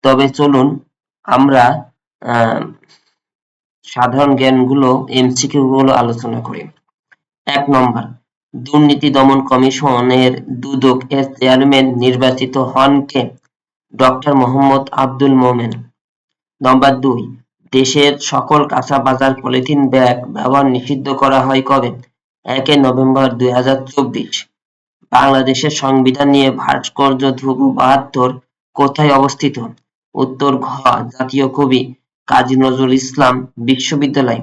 তবে চলুন আমরা সাধারণ জ্ঞানগুলো এমসিকিউ গুলো আলোচনা করি। ১ নম্বর, দুর্নীতি দমন কমিশনের দুদক এর চেয়ারম্যান নির্বাচিত হন কে? ডক্টর মোহাম্মদ আব্দুল মোমেন। নম্বর ২, দেশের সকল কাঁচা বাজার পলিথিন ব্যাগ ব্যবহার নিষিদ্ধ করা হয় কবে? ১ নভেম্বর ২০২৪। বাংলাদেশের সংবিধান নিয়ে ভাস্কর্য ধ্রুব ৭২ কোথায় অবস্থিত? উত্তর ঘ, জাতীয় কবি কাজী নজরুল ইসলাম বিশ্ববিদ্যালয়।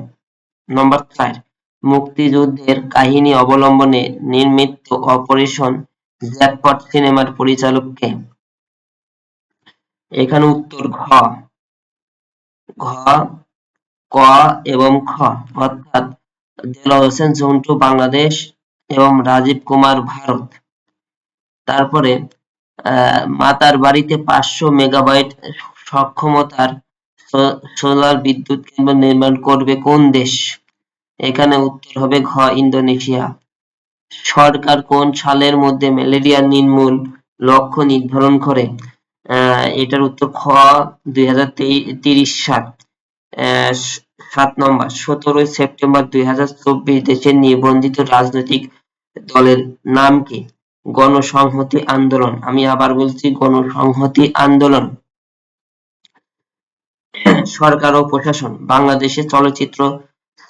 নম্বর ৪, মুক্তিযুদ্ধের কাহিনী অবলম্বনে নির্মিত অপারেশন জ্যাকপট সিনেমার পরিচালক কে? এখানে উত্তর ঘ, ক এবং খ, অর্থাৎ দেলোয়ার হোসেন ঝন্টু বাংলাদেশ এবং রাজীব কুমার ভারত। তারপরে মাতার বাড়িতে ৫০০ মেগাওয়াট সক্ষমতার সোলার বিদ্যুৎ কেন্দ্র নির্মাণ করবে কোন দেশ? এখানে উত্তর হবে ঘ, ইন্দোনেশিয়া। সরকার কোন সালের মধ্যে ম্যালেরিয়া নির্মূল লক্ষ্য নির্ধারণ করে? এটার উত্তর খ, ২০৩০ সাল। ৭ নম্বর, ১৭ সেপ্টেম্বর ২০২৪ দেশের নিবন্ধিত রাজনৈতিক দলের নাম কি? গণসংহতি আন্দোলন। আমি আবার বলছি, গণসংহতি আন্দোলন। সরকার ও প্রশাসন, বাংলাদেশে চলচ্চিত্র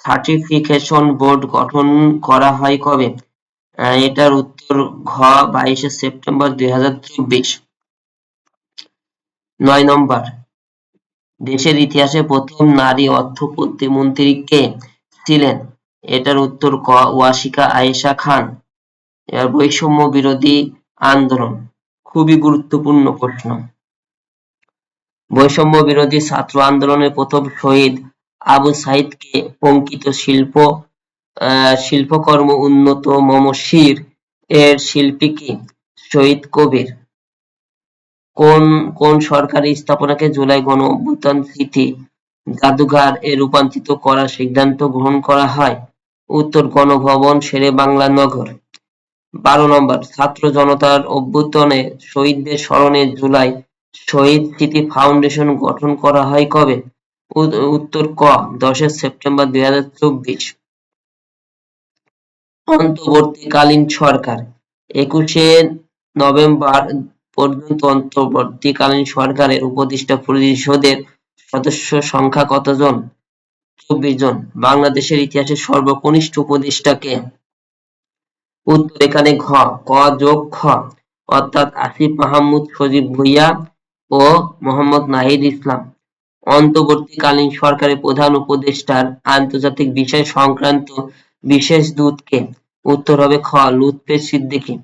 সার্টিফিকেশন বোর্ড গঠন করা হয় কবে? এটার উত্তর ঘ, ২২ সেপ্টেম্বর ২০২৪। ৯ নম্বর, দেশের ইতিহাসে প্রথম নারী অর্থ প্রতিমন্ত্রী কে ছিলেন? এটার উত্তর ক, ওয়াসিকা আয়েশা খান। বৈষম্য বিরোধী আন্দোলন, খুবই গুরুত্বপূর্ণ প্রশ্ন। বৈষম্য বিরোধী ছাত্র আন্দোলনের প্রথম শহীদ আবু সাইদকে অঙ্কিত শিল্পকর্ম উন্নত মমশির এর শিল্পী কি? শহীদ কবির। কোন সরকারি স্থাপনাকে জুলাই গণঅভ্যুত্থান স্মৃতি জাদুঘর এ রূপান্তরিত করার সিদ্ধান্ত গ্রহণ করা হয়? উত্তর গণভবন, শেরেবাংলা নগর। ১২ নম্বর, ছাত্র জনতার অভ্যুত্থানে শহীদদের স্মরণে জুলাই শহীদ স্মৃতি ফাউন্ডেশন গঠন করা হয় কবে? উত্তর ক, ১০ সেপ্টেম্বর ২০২৪। অন্তর্বর্তীকালীন সরকার, ২১ নভেম্বর পর্যন্ত অন্তর্বর্তীকালীন সরকারের উপদেষ্টা পরিষদের সদস্য সংখ্যা কতজন? ২৪ জন। বাংলাদেশের ইতিহাসে সর্বকনিষ্ঠ উপদেষ্টা কে? উত্তর এখানে ঘ, ক যোগ খ, অর্থাৎ আসিফ মাহমুদ সজীব ভুঁইয়া ও মোহাম্মদ নাহিদ ইসলাম। অন্তর্বর্তীকালীন সরকারের প্রধান উপদেষ্টার আন্তর্জাতিক বিষয় সংক্রান্ত বিশেষ দূত কে? উত্তর হবে খ, লুৎফে সিদ্দিকী।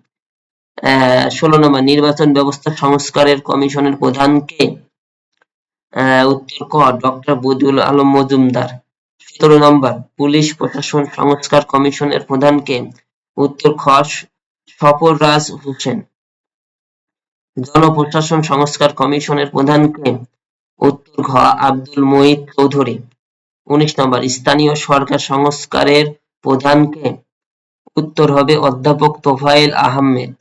১৬ নম্বর, নির্বাচন ব্যবস্থা সংস্কারের কমিশনের প্রধান কে? উত্তর ক, ডক্টর বদিউল আলম মজুমদার। ১৭ নম্বর, পুলিশ প্রশাসন সংস্কার কমিশনের প্রধান কে? উত্তর খ, সফররাজ হোসেন। জনপ্রশাসন সংস্কার কমিশনের প্রধান কে? উত্তর ঘ, আব্দুল মুহিত চৌধুরী। ১৯ নম্বর, স্থানীয় সরকার সংস্কারের প্রধান কে? উত্তর হবে অধ্যাপক তোফায়েল আহমেদ।